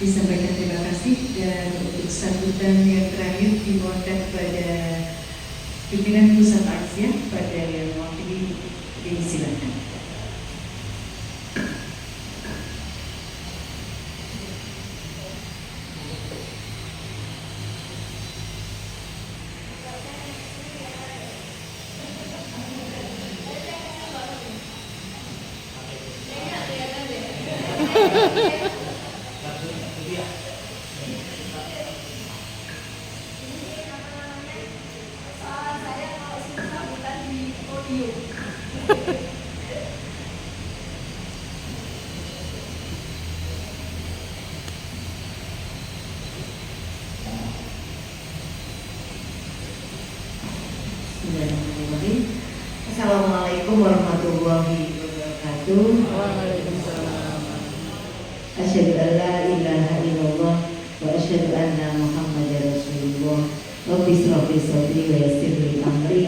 disampaikan terima kasih, dan untuk sambutan yang terakhir dimohonkan kepada pimpinan pusat Asia pada yang mewakili, disilakan. Assalamualaikum warahmatullahi wabarakatuh. Waalaikumsalam. Asyhadu an la ilaha illallah wa asyhadu anna Muhammadar Rasulullah. Rabbi shrah li sadri wa yassir li amri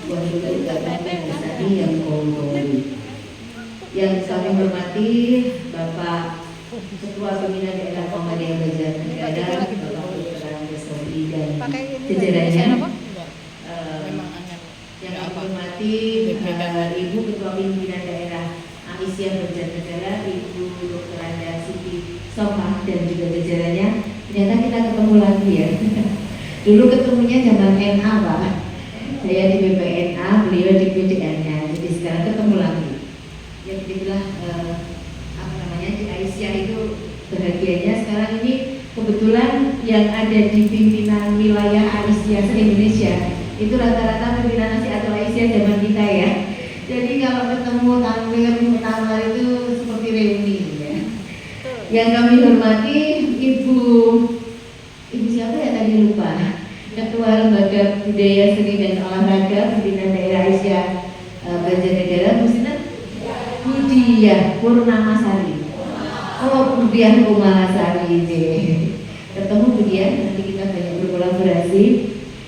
wahlul 'uqdatam min lisani yafqahu qawli. Yang kami hormati Bapak Ketua Pembina Daerah Muhammadiyah Banjarnegara, Bapak Dr. Andes Sofi dan jajarannya. Yang kami hormati Ibu Ketua Pimpinan Daerah Aisyah Banjarnegara, Ibu Dr. Anda Siti Sofah dan juga jajarannya. Ternyata kita ketemu lagi ya. Dulu ketemunya zaman NA Pak. Saya di BPNA, beliau di PDN-nya. Jadi sekarang ketemu lagi. Ya begitulah di Aisyah itu bahagianya sekarang ini kebetulan yang ada di pimpinan wilayah Aisyah se-Indonesia itu rata-rata pimpinan atau Aisyah zaman kita ya. Jadi kalau ketemu tampil muktamar itu seperti reuni ya. Yang kami hormati Ibu siapa ya tadi lupa, Ketua Lembaga Budaya Seni dan Olahraga Pimpinan Daerah Aisyah Banjarnegara, Bu Sinten? Budiah Purnamasari. Oh, Budiah Purnamasari ini. Ketemu Budiah, nanti kita banyak berkolaborasi.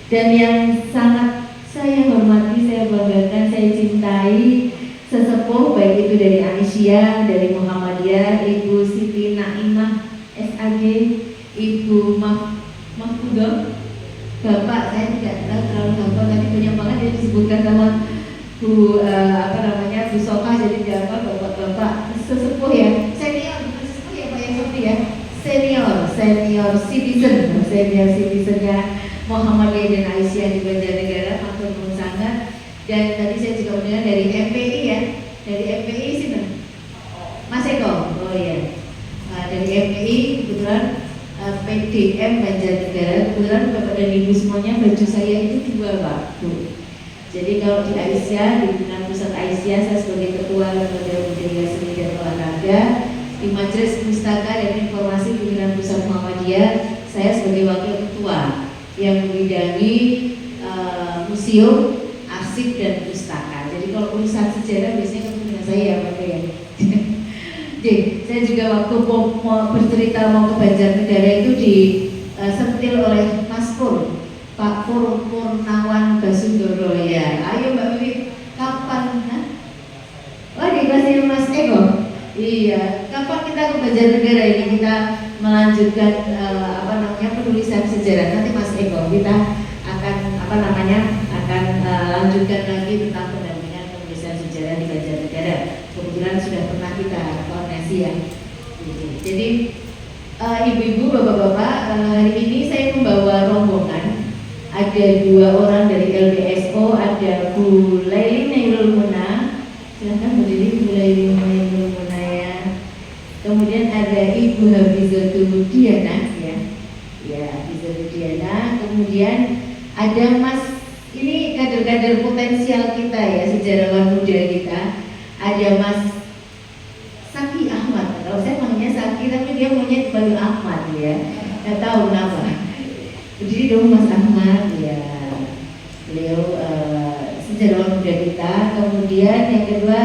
Dan yang sangat saya hormati, saya banggakan, saya cintai sesepuh baik itu dari Aisyah, dari Muhammadiyah, Ibu Siti Naimah SAG, Ibu Mahfudah. Bapak saya tidak tahu terlalu hafal, tapi banyak banget yang disebutkan sama Bu Bu Soka, jadi tidak apa bapak-bapak sesepuh ya, senior bukan sesepuh ya Pak ya, Sofi ya, senior citizennya Muhammadiyah dan Aisyah di Banjarnegara, matur nuwun sangat. Dan tadi saya juga mendengar dari MPI ya, dari MPI sini Mas Eko, oh ya, dari MPI kebetulan PDM Banjarnegara, kebetulan Bapak dan Ibu semuanya baju saya itu 2 Pak Bu. Jadi kalau di Aisyah, di pimpinan pusat Aisyah, saya sebagai Ketua Lembaga Budaya Seni dan Olahraga, di Majelis Pustaka dan Informasi Pimpinan Pusat Muhammadiyah, saya sebagai Wakil Ketua yang membidangi museum, arsip dan pustaka. Jadi kalau urusan sejarah biasanya ketemu dengan saya Pak ya. Jadi saya juga waktu mau bercerita mau ke Banjarnegara itu disentil oleh Mas Pur, Pak Purnawan Basundoro ya. Ayo Mbak Wiwi, kapan? Oh dikasih Mas Eko. Iya, kapan kita ke Banjarnegara ini kita melanjutkan penulisan sejarah. Nanti Mas Eko kita akan lanjutkan lagi tentang pendampingan penulisan sejarah di Banjarnegara. Kebetulan sudah pernah kita koordinasi ya. Jadi ibu-ibu, bapak-bapak, hari ini saya membawa rombongan. Ada 2 orang dari LBSO, ada Bu Laili Nailul Muna. Silahkan berdiri Bu Laili Nailul Muna ya. Kemudian ada Ibu Hafizatul Diana ya. Ya, Hafizatul Diana. Kemudian ada Mas, ini kader-kader potensial kita ya, sejarawan muda kita. Ada Mas Saki Ahmad. Kalau saya manggilnya Saki, tapi dia maunya dipanggil Ahmad ya. Nggak tahu kenapa. Berdiri dong Mas Ahmad ya. Beliau sejarawan muda kita. Kemudian yang kedua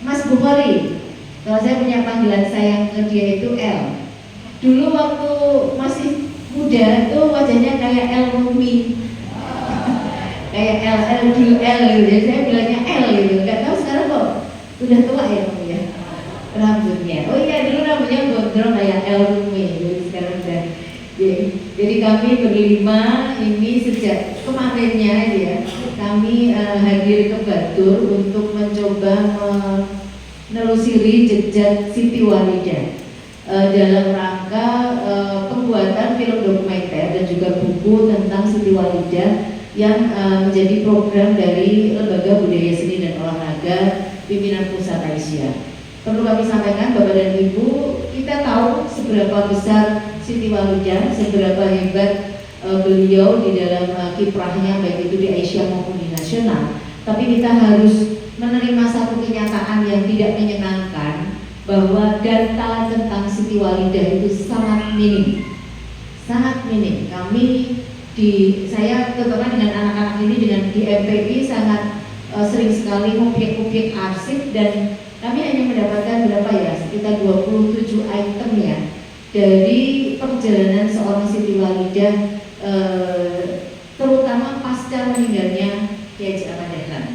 Mas Bukhari. Kalau saya punya panggilan sayang ke dia itu L. Dulu waktu masih muda itu wajahnya kayak L Rumi. Kayak L dulu L gitu. Jadi saya bilangnya L gitu. Gak tahu sekarang kok udah tua ya Om ya. rambutnya. Oh iya, dulu rambutnya gondrong kayak Elmi, jadi sekarang udah. Jadi kami berlima ini sejak kemarinnya ya, kami hadir ke Batur untuk mencoba menelusuri jejak Siti Walidah dalam rangka pembuatan film dokumenter dan juga buku tentang Siti Walidah yang menjadi program dari Lembaga Budaya Seni dan Olahraga Pimpinan Pusat Aisyah. Perlu kami sampaikan Bapak dan Ibu, kita tahu seberapa besar Siti Walidah, seberapa hebat beliau di dalam kiprahnya baik itu di Aisyah maupun di nasional. Tapi kita harus menerima satu kenyataan yang tidak menyenangkan, bahwa data tentang Siti Walidah itu sangat minim, sangat minim. Saya terutama dengan anak-anak ini dengan di MPI sangat sering sekali ngulik-ngulik arsip, dan kami hanya mendapatkan berapa ya, sekitar 27 item ya dari perjalanan seorang Siti Walidah, terutama pasca meninggalnya Kiai Haji Ahmad Dahlan.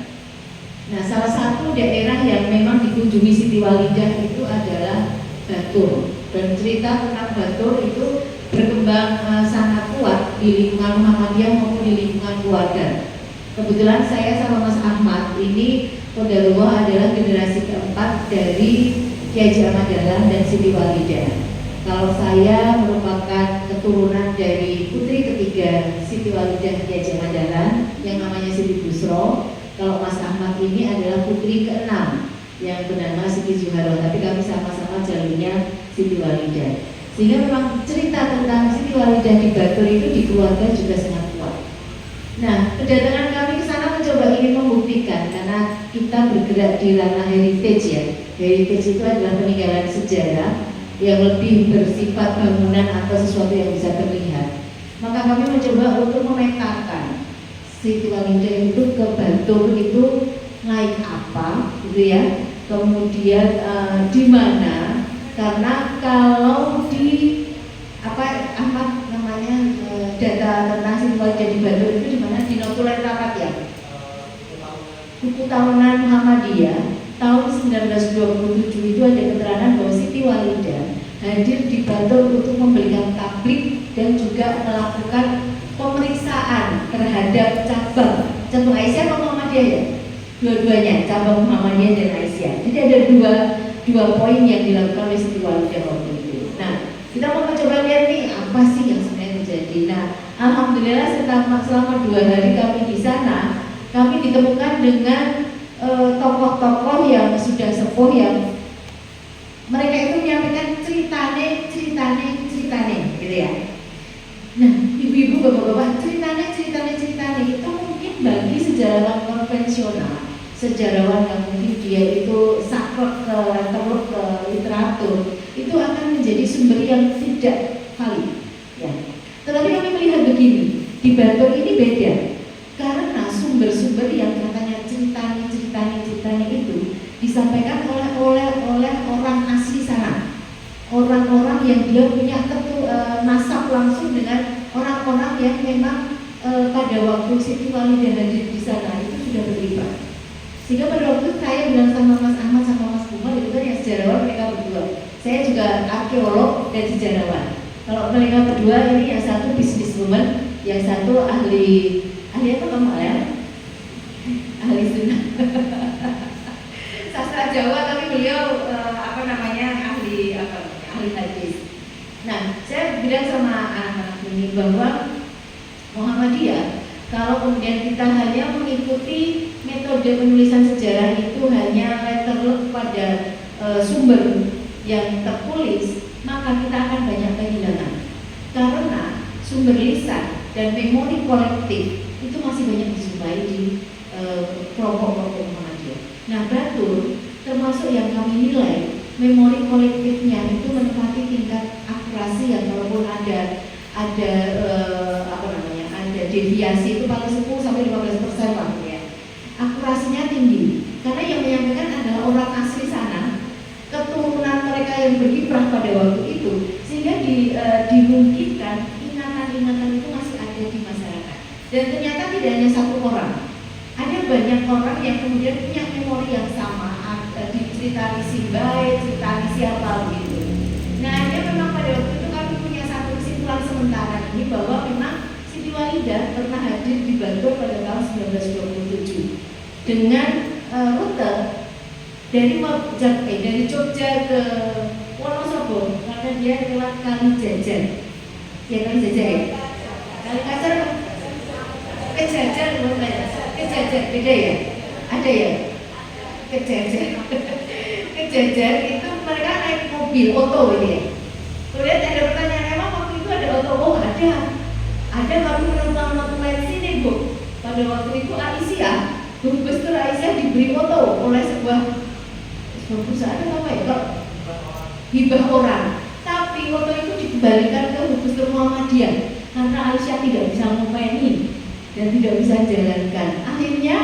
Nah, salah satu daerah yang memang dikunjungi Siti Walidah itu adalah Batur, dan cerita tentang Batur itu berkembang sangat kuat di lingkungan Muhammadiyah maupun di lingkungan keluarga. Kebetulan saya sama Mas Ahmad ini Qadarullah adalah generasi keempat dari Kiai Haji Ahmad Dahlan dan Siti Walidah. Kalau saya merupakan keturunan dari putri ketiga Siti Walidah Kiai Haji Ahmad Dahlan yang namanya Siti Busro. Kalau Mas Ahmad ini adalah putri keenam yang bernama Siti Zuharo, tapi kami sama-sama jalurnya Siti Walidah. Sehingga memang cerita tentang Siti Walidah di Batur itu di keluarga juga sangat kuat. Nah, kedatangan kami ke sana mencoba ingin membuktikan, karena kita bergerak di ranah heritage ya. Heritage itu adalah peninggalan sejarah yang lebih bersifat bangunan atau sesuatu yang bisa terlihat. Maka kami mencoba untuk memetakan Siti Walidah itu ke Batur itu naik apa, gitu ya. Kemudian di mana? Karena kalau di data tentang Siti Walidah di Batur itu di mana, di Notulen Rapat ya. Buku tahunan Muhammadiyah tahun 1927 itu ada keterangan bahwa Siti Walidah hadir di Batur untuk memberikan tablik dan juga melakukan pemeriksaan terhadap cabang Aisyah atau Muhammadiyah ya, dua-duanya, cabang Muhammadiyah dan Aisyah. Jadi ada dua poin yang dilakukan oleh Siti Walidah waktu itu. Nah, kita mau mencoba lihat nih apa sih yang sebenarnya terjadi. Nah, alhamdulillah selama 2 hari kami di sana, kami ditemukan dengan tokoh-tokoh yang sudah sepuh, yang mereka itu menyampaikan ceritane gitu ya. Nah, ibu-ibu, bapak-bapak, ceritane itu mungkin bagi sejarawan konvensional, sejarawan yang mungkin dia itu saklek ke literatur, itu akan menjadi sumber yang tidak valid ya. Tetapi kami melihat begini, di Batur ini beda, karena sumber-sumber yang katanya ceritane itu disampaikan oleh orang asli sana, orang-orang yang dia punya nasab langsung dengan orang-orang yang memang pada waktu Siti Walidah hadir di sana itu sudah berlipat. Sehingga pada waktu saya bilang sama Mas Ahmad sama Mas Buma, itu kan yang sejarawan mereka berdua. Saya juga arkeolog dan sejarawan. Kalau mereka berdua ini yang satu businesswoman, yang satu ahli apa kamu ya? Ahli sunnah. Sastra Jawa, tapi beliau ahli hadis. Nah, saya bilang sama anak-anak ini bahwa Muhammadiyah, kalau kemudian kita hanya mengikuti metode penulisan sejarah itu hanya letterlock pada sumber yang tertulis, maka kita akan banyak kehilangan. Karena sumber lisan dan memori kolektif itu masih banyak dijumpai di kelompok-kelompok Muhammadiyah. Nah, Batur termasuk yang kami nilai memori kolektifnya itu menempati tingkat akurasi yang walaupun ada deviasi itu paling 10 sampai 15% lah ya. Akurasinya tinggi karena yang menyampaikan adalah orang asli sana, keturunan mereka yang berkiprah pada waktu itu, sehingga dimungkinkan ingatan-ingatan itu masih ada di masyarakat. Dan ternyata tidak hanya satu orang, ada banyak orang yang kemudian punya memori yang sama, cerita misi baik, cerita misi apa gitu. Nah, dia memang pada waktu itu kami punya satu kesimpulan sementara ini bahwa memang Siti Walidah pernah hadir di Bantul pada tahun 1927 dengan rute dari Jogja ke Wonosobo karena dia lewat Kalijajar. Ya Kalijajar ya. Kalijajar Kejajar beda ya? Ada ya? Kejajar itu mereka naik mobil oto ini ya. Kemudian ada pertanyaan, emang waktu itu ada oto? Oh ada kami menemukan dokumen sini Bu. Pada waktu itu Aisyah, Bus Tur Aisyah diberi oto oleh sebuah perusahaan apa ya? Kok hibah orang. Tapi oto itu dikembalikan ke Bus Tur Muhammadiyah karena Aisyah tidak bisa ngopeni dan tidak bisa jalankan. Akhirnya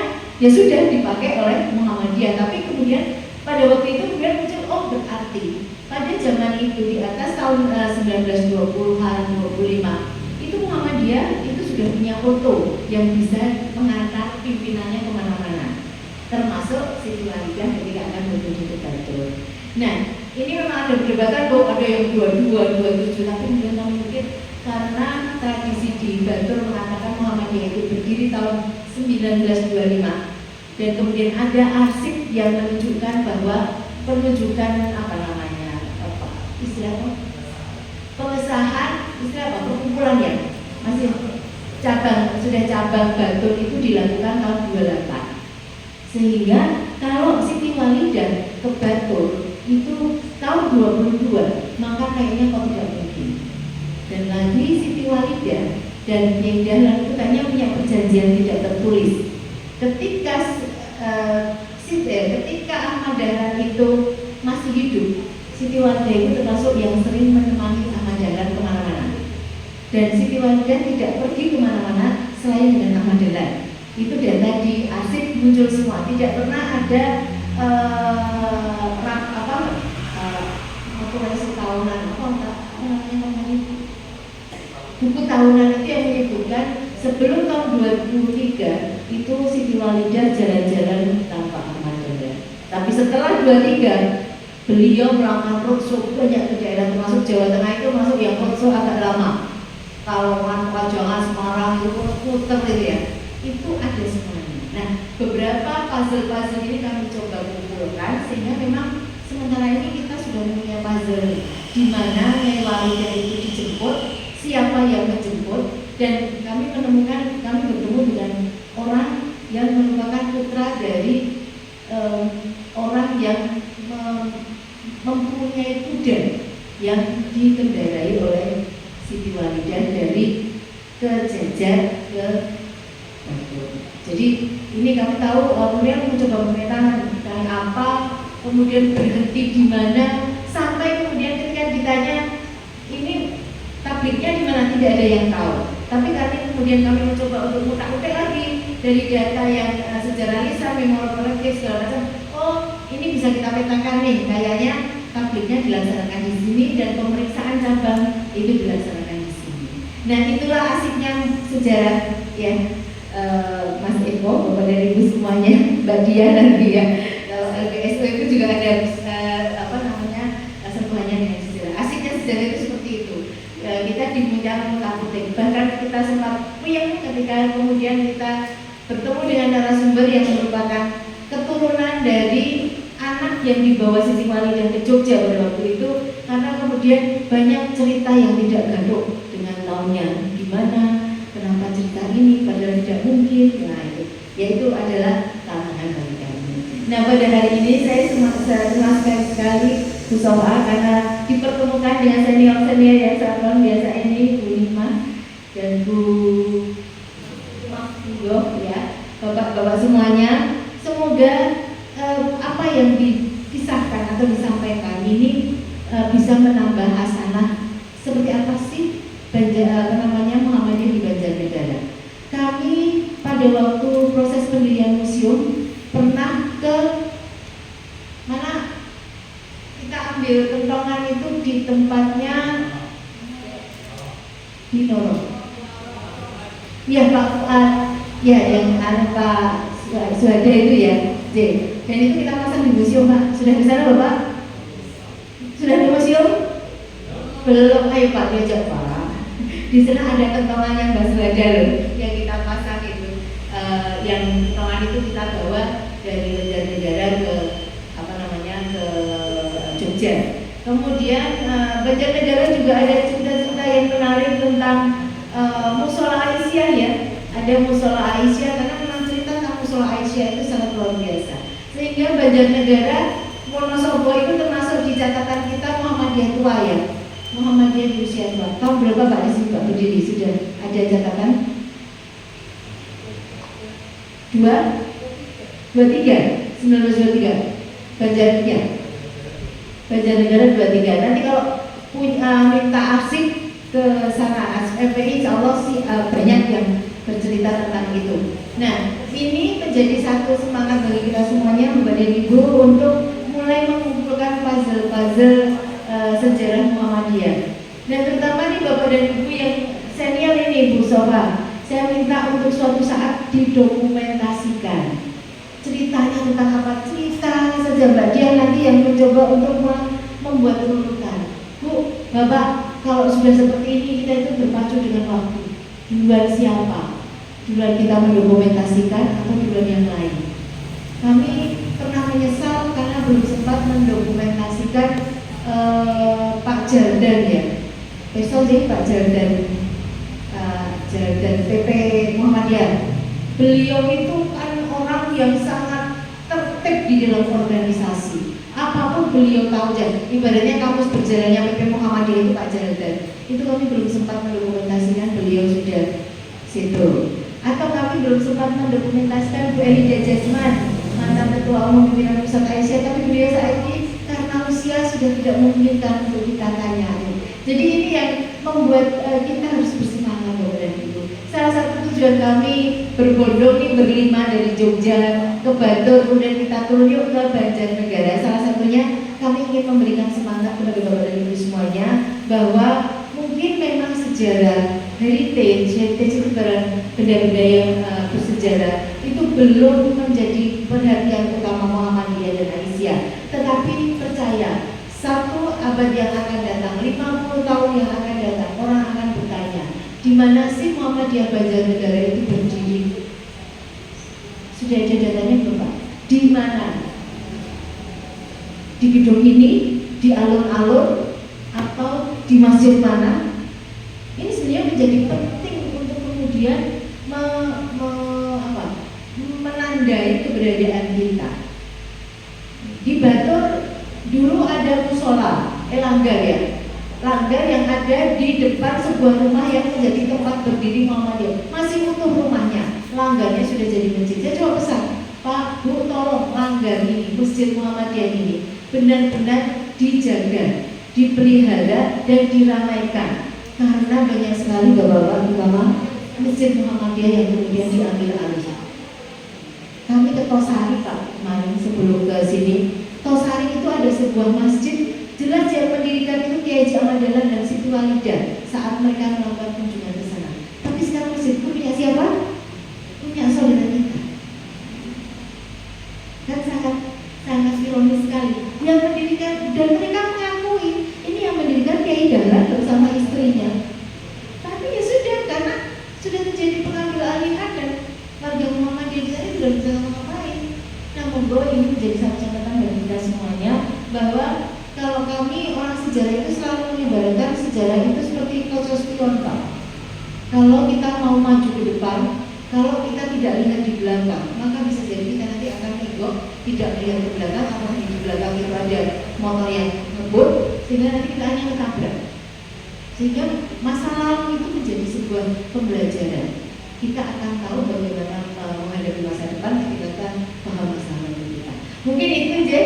ya sudah dipakai oleh Muhammadiyah. Tapi kemudian pada waktu itu kemudian muncul, oh berarti pada zaman itu di atas tahun 1920-an, 25 itu Muhammadiyah itu sudah punya foto yang bisa mengantar pimpinannya kemana-mana, termasuk Siti Walidah ketika akan menuju ke Bantul. Nah, ini memang ada perdebatan bahwa ada yang 22, 27, tapi memang mungkin karena tradisi di Bantul mengatakan Muhammadiyah itu berdiri tahun 1925 dan kemudian ada arsip yang menunjukkan bahwa penunjukan pengesahan perkumpulan ya masih cabang Bantul itu dilakukan tahun 28 sehingga kalau Siti Walidah ke Bantul itu tahun 22 maka kayaknya kok tidak mungkin. Dan lagi Siti Walidah dan Nyai Dahlan itu hanya punya perjanjian tidak tertulis. Ketika Ahmad Dahlan itu masih hidup, Siti Walidah itu termasuk yang sering menemani Ahmad Dahlan kemana-mana. Dan Siti Walidah tidak pergi kemana-mana selain dengan Ahmad Dahlan. Itu data di arsip muncul semua. Tidak pernah ada buku tahunan itu yang menyebutkan sebelum tahun 2003 itu Siti Walidah jalan-jalan tanpa Ahmad Dahlan. Tapi setelah 23 beliau melakukan roadshow banyak ke daerah termasuk Jawa Tengah itu masuk yang roadshow agak lama. Kalongan, Pajangan, Semarang itu puter itu ya. Itu ada semuanya. Nah, beberapa puzzle ini kami coba kumpulkan sehingga memang sementara ini kita sudah punya puzzle di mana Nyai Walidah itu dijemput, siapa yang menjemput, dan kami bertemu dengan orang yang merupakan putra dari orang yang mempunyai kuda yang dikendarai oleh Siti Walidah dari Kejajar ke Bantul. Jadi ini kami tahu kemudian mencoba memetakan dari apa, kemudian berhenti di mana, sampai kemudian ketika ditanya ini tabliknya di mana tidak ada yang tahu. Tapi karena kemudian kami mencoba untuk mutak-mutak lagi dari data yang sejarah lisan, memori kolektif segala macam. Oh, ini bisa kita petakan nih, kayaknya tabliknya dilaksanakan di sini dan pemeriksaan cabang itu dilaksanakan di sini. Nah, itulah asiknya sejarah ya. Mas Eko, Bapak dan Ibu semuanya, Mbak Dia nanti ya. Kalau LBSO itu juga ada sentuhannya dengan sejarah. Asiknya sejarah itu seperti itu. Kita dimuncang mutak-mutik. Bahkan kita sempat puyeng ketika kemudian kita bertemu dengan narasumber yang merupakan keturunan dari anak yang dibawa Siti Walidah ke Jogja pada waktu itu, karena kemudian banyak cerita yang tidak gaduh dengan tahunnya, di mana, kenapa cerita ini padahal tidak mungkin. Nah itu adalah tantangan bagi kami. Nah pada hari ini saya senang sekali Bu Soha karena dipertemukan dengan senior-senior yang sangat luar biasa ini, Bu Lima dan Bu Yo ya, bapak-bapak semuanya. Semoga apa yang dikisahkan atau disampaikan ini bisa menambah hasanah. Seperti apa sih Muhammadiyah di Banjarnegara? Kami pada waktu proses pendirian museum pernah ke mana? Kita ambil kentongan itu di tempatnya di Noro. Ya Pak Fuad, ya yang Pak Suhada itu ya, J. Dan itu kita pasang di museum, Pak. Sudah di sana, Bapak? Sudah di museum? Belum, ayo Pak, diajak Pak. Di sana ada kentongan yang basrada loh, yang kita pasang itu. Yang kentongan itu kita bawa dari Banjarnegara ke ke Jogja. Kemudian Banjarnegara juga ada cerita-cerita yang menarik tentang Musola Aisyah ya. Ada Musola Aisyah karena memang cerita tentang Musola Aisyah itu sangat luar biasa. Sehingga Banjarnegara Wonosobo itu termasuk di catatan kita Muhammadiyah tua ya. Muhammadiyah di usia tua. Tahun berapa Pak di sini Pak berdiri? Sudah ada catatan? 1923 Banjarnegara 23. Nanti kalau minta arsip ke sana FPI insya Allah sih banyak yang bercerita tentang itu. Nah ini menjadi satu semangat bagi kita semuanya Bapak dan Ibu untuk mulai mengumpulkan puzzle-puzzle sejarah Muhammadiyah. Dan terutama nih Bapak dan Ibu yang senior ini Bu Sofa, saya minta untuk suatu saat didokumentasikan ceritanya tentang apa, cerita saja Mbak Dia nanti yang mencoba untuk membuat urutan. Bu, Bapak, kalau sudah seperti ini kita itu berpacu dengan waktu. Duluan siapa? Duluan kita mendokumentasikan atau duluan yang lain? Kami pernah menyesal karena belum sempat mendokumentasikan Pak Jardan ya. Besok sih Pak Jardan PP Muhammadiyah. Beliau itu kan orang yang sangat tertib di dalam organisasi. Apapun beliau tahu aja. Ibaratnya kamus berjalannya PP Muhammadiyah itu Pak Jardan. Itu kami belum sempat mendokumentasikan beliau sudah situ. Atau kami belum sempat mendokumentasikan Bu Elida Jasman, mantan Ketua Umum Pimpinan Pusat Aisyah, tapi beliau saat ini karena usia sudah tidak memungkinkan untuk kita tanya. Jadi ini yang membuat kita harus bersemangat Bapak dan Ibu. Salah satu tujuan kami berbondong nih berlima dari Jogja ke Batur, kemudian kita turun yuk ke Banjarnegara. Salah satunya kami ingin memberikan semangat kepada Bapak dan Ibu semuanya bahwa mungkin memang sejarah heritage itu benda-benda yang bersejarah itu belum menjadi perhatian utama Muhammadiyah dan Aisyah. Tetapi percaya, satu abad yang akan datang, 50 tahun yang akan datang, orang akan bertanya, di mana sih Muhammadiyah Banjarnegara itu berdiri? Sudah ada datanya belum Pak? Di mana? Di gedung ini, di alun-alun, atau di masjid mana? Ini sebenarnya menjadi penting untuk kemudian menandai keberadaan kita. Di Batur dulu ada musola, langgar ya, langgar yang ada di depan sebuah rumah yang menjadi tempat berdiri Muhammadiyah. Masih utuh rumahnya, langgarnya sudah jadi masjid. Saya coba pesan, Pak, Bu, tolong langgar ini, masjid Muhammadiyah ini benar-benar dijaga, dipelihara dan diramaikan. Karena banyak sekali bapak-bapak terutama masjid Muhammadiyah yang kemudian diambil alih. Kami ke Tosari Pak kemarin sebelum ke sini. Tosari itu ada sebuah masjid, jelas yang mendirikan itu Kiai Haji Ahmad Dahlan dan Siti Walidah saat mereka melakukan kunjungan ke sana. Tapi sekarang masjid itu punya siapa? Punya saudara kita. Dan sangat ironis sekali. Yang mendirikan dan mereka mengakui ini yang mendirikan Kiai Dahlan bersama istrinya. Tapi ya sudah, karena sudah terjadi pengambil alihan dan warga Muhammadiyah di sana sudah bisa ngapain. Namun bahwa ini menjadi satu catatan bagi kita semuanya bahwa kalau kami orang sejarah itu selalu menyebarkan sejarah itu seperti kaca spion Pak. Kalau kita mau maju ke depan, kalau kita tidak lihat di belakang, maka bisa jadi kita nanti akan tegok, tidak melihat ke belakang, apalagi di belakang itu ada motor yang ngebut, sehingga nanti kita hanya ketabrak. Sehingga masa lalu itu menjadi sebuah pembelajaran. Kita akan tahu bagaimana menghadapi masa depan ketika kita paham masa lalu kita. Mungkin itu aja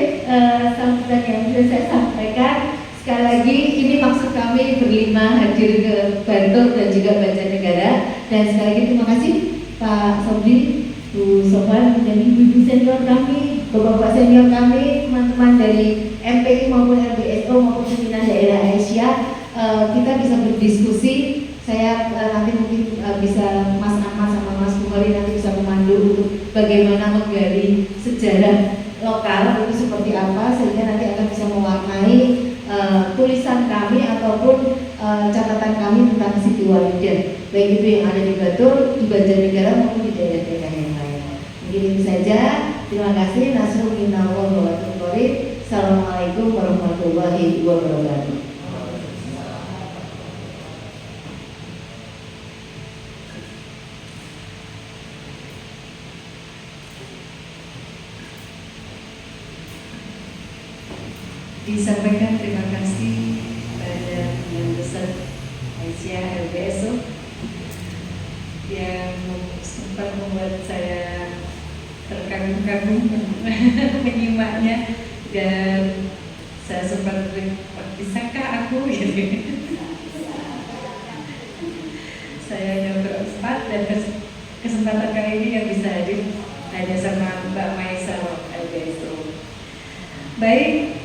sambutan yang sudah saya sampaikan. Sekali lagi ini maksud kami berlima hadir ke Bantul dan juga Banjarnegara. Dan sekali lagi terima kasih Pak Sobri, Bu Sofan dan ibu-ibu senior kami, bapak-bapak senior kami, teman-teman dari MPI maupun LBSO maupun pimpinan daerah Aisyah. Kita bisa berdiskusi. Saya nanti mungkin bisa Mas Ahmad sama Mas Kumari nanti bisa memandu untuk bagaimana menggali sejarah lokal ataupun catatan kami tentang Siti Walidah, baik itu yang ada di Batur, di Banjarnegara maupun di daerah-daerah yang lain. Mungkin itu saja. Terima kasih. Nasrul minallah wa barakatuh. Assalamualaikum warahmatullahi wabarakatuh. Disampaikan terima kasih pada yang besar Aisyah LBSO yang sempat membuat saya terkagum-kagum menyimaknya, dan saya sempat bisakah aku gitu. Saya hanya berempat dan kesempatan kali ini yang bisa hadir hanya sama Mbak Maisa LBSO. Baik,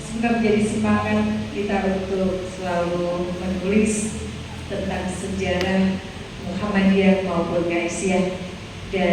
semoga menjadi semangat kita untuk selalu menulis tentang sejarah Muhammadiyah maupun Aisyah